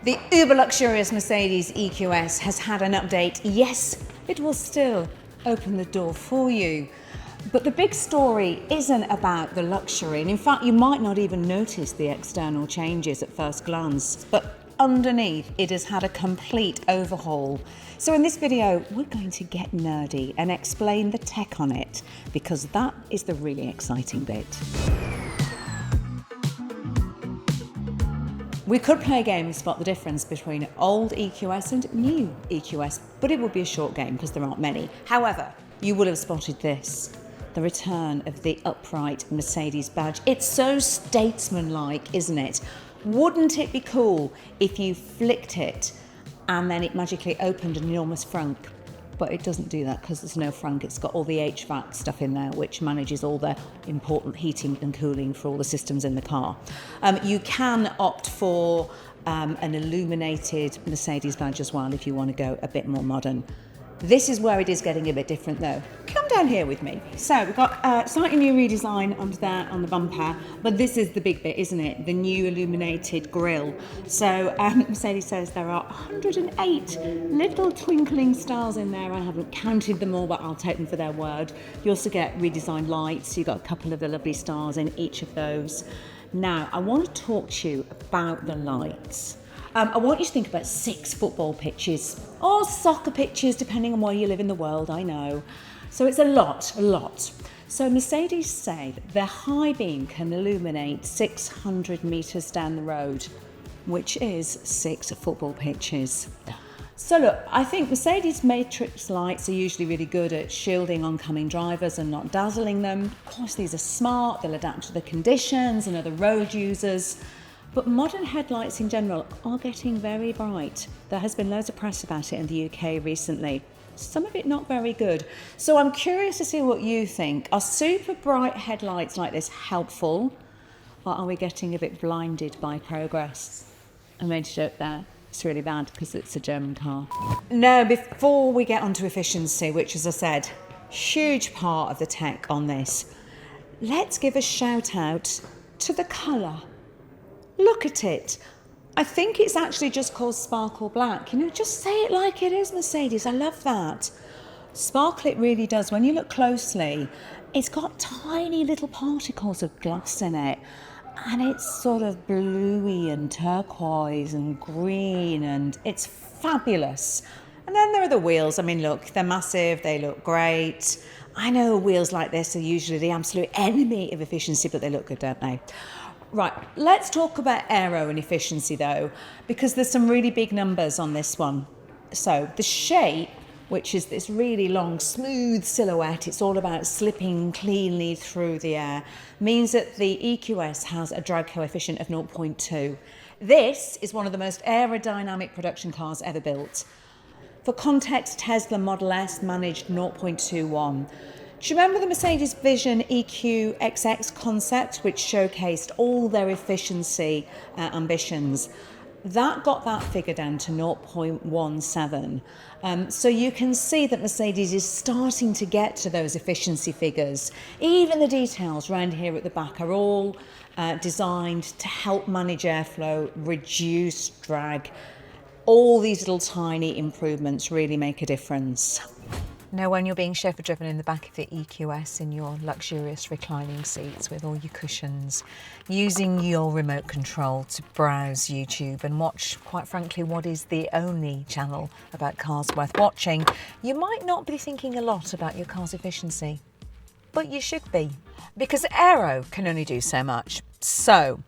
The uber luxurious Mercedes EQS has had an update. Yes, it will still open the door for you. But the big story isn't about the luxury, and in fact you might not even notice the external changes at first glance, but underneath it has had a complete overhaul. So in this video we're going to get nerdy and explain the tech on it, because that is the really exciting bit. We could play a game and spot the difference between old EQS and new EQS, but it would be a short game because there aren't many. However, you will have spotted this, the return of the upright Mercedes badge. It's so statesman-like, isn't it? Wouldn't it be cool if you flicked it and then it magically opened an enormous frunk? But it doesn't do that because there's no frunk. It's got all the HVAC stuff in there, which manages all the important heating and cooling for all the systems in the car. You can opt for an illuminated Mercedes badge as well if you want to go a bit more modern. This is where it is getting a bit different though. Come down here with me. So we've got a slightly new redesign under there on the bumper, but this is the big bit, isn't it? The new illuminated grille. So Mercedes says there are 108 little twinkling stars in there. I haven't counted them all, but I'll take them for their word. You also get redesigned lights. You've got a couple of the lovely stars in each of those. Now, I want to talk to you about the lights. I want you to think about 6 football pitches, or soccer pitches, depending on where you live in the world, I know. So it's a lot. So Mercedes say that their high beam can illuminate 600 metres down the road, which is 6 football pitches. So look, I think Mercedes matrix lights are usually really good at shielding oncoming drivers and not dazzling them. Of course, these are smart, they'll adapt to the conditions and other road users. But modern headlights in general are getting very bright. There has been loads of press about it in the UK recently. Some of it not very good. So I'm curious to see what you think. Are super bright headlights like this helpful? Or are we getting a bit blinded by progress? I made a joke there. It's really bad because it's a German car. Now, before we get onto efficiency, which as I said, huge part of the tech on this, let's give a shout out to the colour. Look at it. I think it's actually just called Sparkle Black. You know, just say it like it is, Mercedes. I love that. Sparkle it really does. When you look closely, it's got tiny little particles of glass in it. And it's sort of bluey and turquoise and green, and it's fabulous. And then there are the wheels. I mean, look, they're massive. They look great. I know wheels like this are usually the absolute enemy of efficiency, but they look good, don't they? Right, let's talk about aero and efficiency though, because there's some really big numbers on this one. So the shape, which is this really long, smooth silhouette, it's all about slipping cleanly through the air, means that the EQS has a drag coefficient of 0.2. This is one of the most aerodynamic production cars ever built. For context, Tesla Model S managed 0.21. Do you remember the Mercedes Vision EQXX concept, which showcased all their efficiency ambitions? That got that figure down to 0.17. So you can see that Mercedes is starting to get to those efficiency figures. Even the details around here at the back are all designed to help manage airflow, reduce drag. All these little tiny improvements really make a difference. Now, when you're being chauffeur-driven in the back of the EQS in your luxurious reclining seats with all your cushions, using your remote control to browse YouTube and watch, quite frankly, what is the only channel about cars worth watching, you might not be thinking a lot about your car's efficiency. But you should be, because aero can only do so much. So,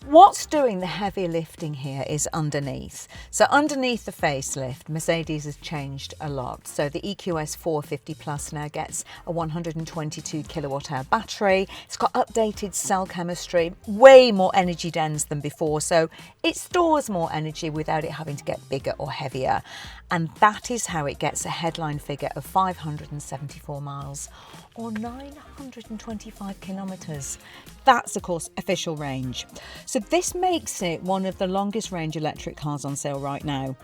what's doing the heavy lifting here is underneath. So underneath the facelift, Mercedes has changed a lot. So the EQS 450 Plus now gets a 122 kilowatt hour battery. It's got updated cell chemistry, way more energy dense than before. So it stores more energy without it having to get bigger or heavier. And that is how it gets a headline figure of 574 miles or 925 kilometres. That's, of course, official range. So this makes it one of the longest range electric cars on sale right now.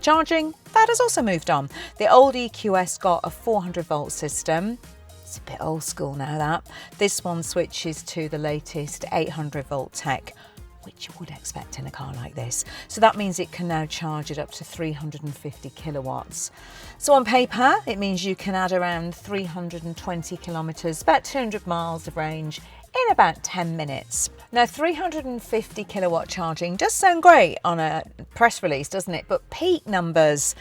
Charging, that has also moved on. The old EQS got a 400 volt system. It's a bit old school now, that. This one switches to the latest 800 volt tech. which you would expect in a car like this. So that means it can now charge it up to 350 kilowatts. So on paper, it means you can add around 320 kilometres, about 200 miles of range in about 10 minutes. Now 350 kilowatt charging does sound great on a press release, doesn't it? But peak numbers,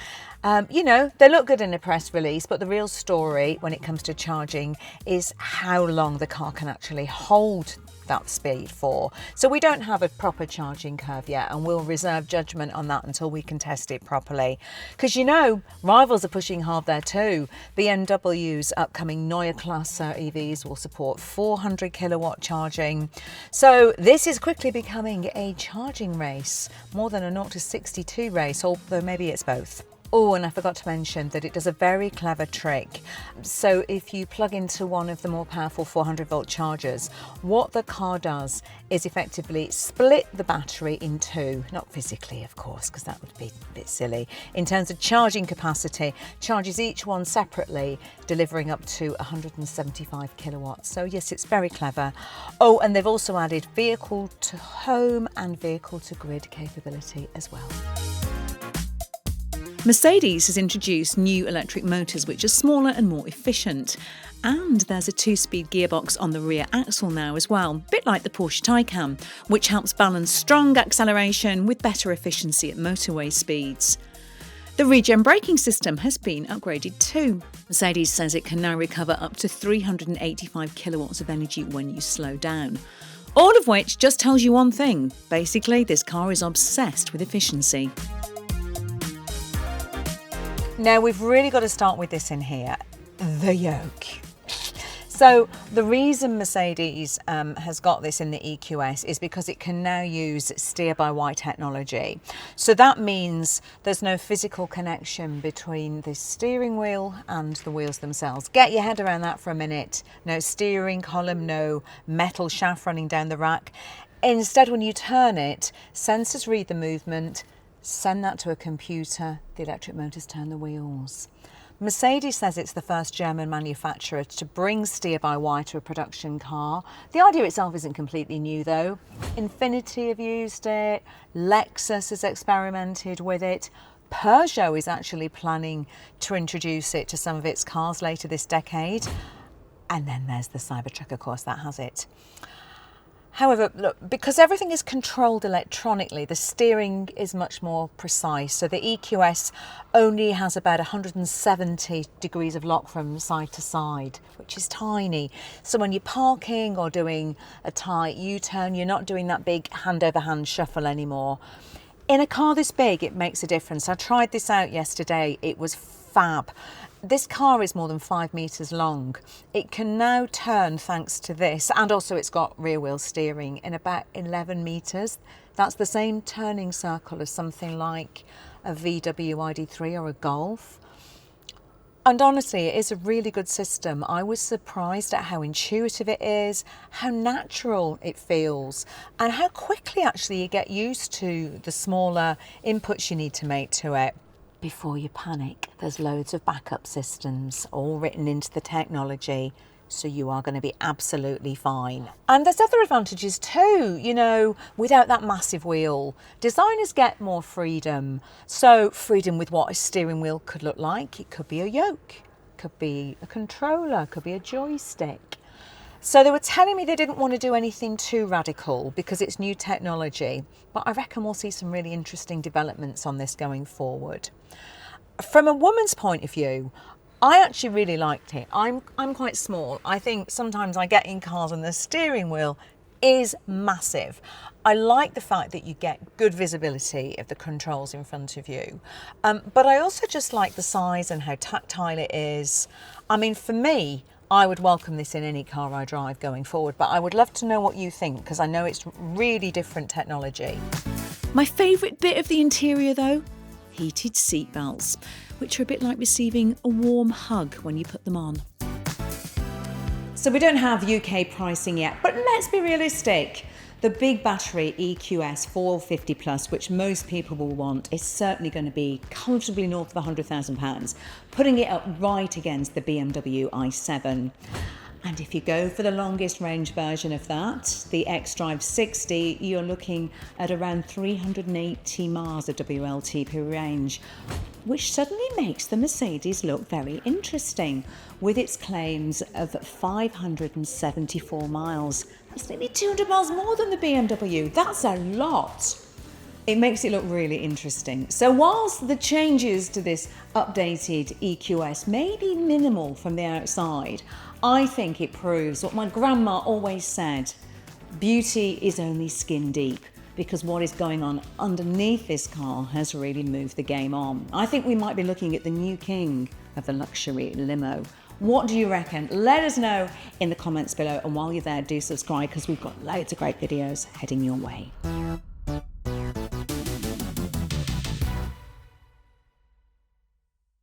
you know, they look good in a press release, but the real story when it comes to charging is how long the car can actually hold that speed for. So we don't have a proper charging curve yet, and we'll reserve judgment on that until we can test it properly. Because you know, rivals are pushing hard there too. BMW's upcoming Neue Klasse EVs will support 400 kilowatt charging. So this is quickly becoming a charging race, more than a 0 to 62 race, although maybe it's both. Oh, and I forgot to mention that it does a very clever trick. So if you plug into one of the more powerful 400 volt chargers, what the car does is effectively split the battery in two, not physically, of course, because that would be a bit silly. In terms of charging capacity, charges each one separately, delivering up to 175 kilowatts. So yes, it's very clever. Oh, and they've also added vehicle to home and vehicle to grid capability as well. Mercedes has introduced new electric motors which are smaller and more efficient. And there's a 2-speed gearbox on the rear axle now as well, a bit like the Porsche Taycan, which helps balance strong acceleration with better efficiency at motorway speeds. The regen braking system has been upgraded too. Mercedes says it can now recover up to 385 kilowatts of energy when you slow down. All of which just tells you one thing. Basically, this car is obsessed with efficiency. Now we've really got to start with this in here, the yoke. So the reason Mercedes has got this in the EQS is because it can now use steer-by-wire technology. So that means there's no physical connection between the steering wheel and the wheels themselves. Get your head around that for a minute. No steering column, no metal shaft running down the rack. Instead, when you turn it, sensors read the movement, send that to a computer, the electric motors turn the wheels. Mercedes says it's the first German manufacturer to bring steer-by-wire to a production car. The idea itself isn't completely new though. Infiniti have used it, Lexus has experimented with it, Peugeot is actually planning to introduce it to some of its cars later this decade. And then there's the Cybertruck, of course, that has it. However, look, because everything is controlled electronically, the steering is much more precise. So the EQS only has about 170 degrees of lock from side to side, which is tiny. So when you're parking or doing a tight U-turn, you're not doing that big hand-over-hand shuffle anymore. In a car this big, it makes a difference. I tried this out yesterday. It was fab. This car is more than 5 metres long. It can now turn thanks to this, and also it's got rear wheel steering in about 11 metres. That's the same turning circle as something like a VW ID3 or a Golf. And honestly, it is a really good system. I was surprised at how intuitive it is, how natural it feels, and how quickly actually you get used to the smaller inputs you need to make to it. Before you panic, there's loads of backup systems all written into the technology, so you are going to be absolutely fine. And there's other advantages too, you know, without that massive wheel, designers get more freedom. So freedom with what a steering wheel could look like. It could be a yoke, could be a controller, could be a joystick. So they were telling me they didn't want to do anything too radical because it's new technology, but I reckon we'll see some really interesting developments on this going forward. From a woman's point of view, I actually really liked it. I'm quite small. I think sometimes I get in cars and the steering wheel is massive. I like the fact that you get good visibility of the controls in front of you. But I also just like the size and how tactile it is. I mean, for me, I would welcome this in any car I drive going forward, but I would love to know what you think because I know it's really different technology. My favourite bit of the interior though? Heated seat belts, which are a bit like receiving a warm hug when you put them on. So we don't have UK pricing yet, but let's be realistic. The big battery EQS 450 Plus, which most people will want, is certainly going to be comfortably north of £100,000, putting it up right against the BMW i7. And if you go for the longest range version of that, the xDrive 60, you're looking at around 380 miles of WLTP range, which suddenly makes the Mercedes look very interesting, with its claims of 574 miles. That's nearly 200 miles more than the BMW. That's a lot. It makes it look really interesting. So whilst the changes to this updated EQS may be minimal from the outside, I think it proves what my grandma always said: beauty is only skin deep, because what is going on underneath this car has really moved the game on. I think we might be looking at the new king of the luxury limo. What do you reckon? Let us know in the comments below, and while you're there, do subscribe, because we've got loads of great videos heading your way.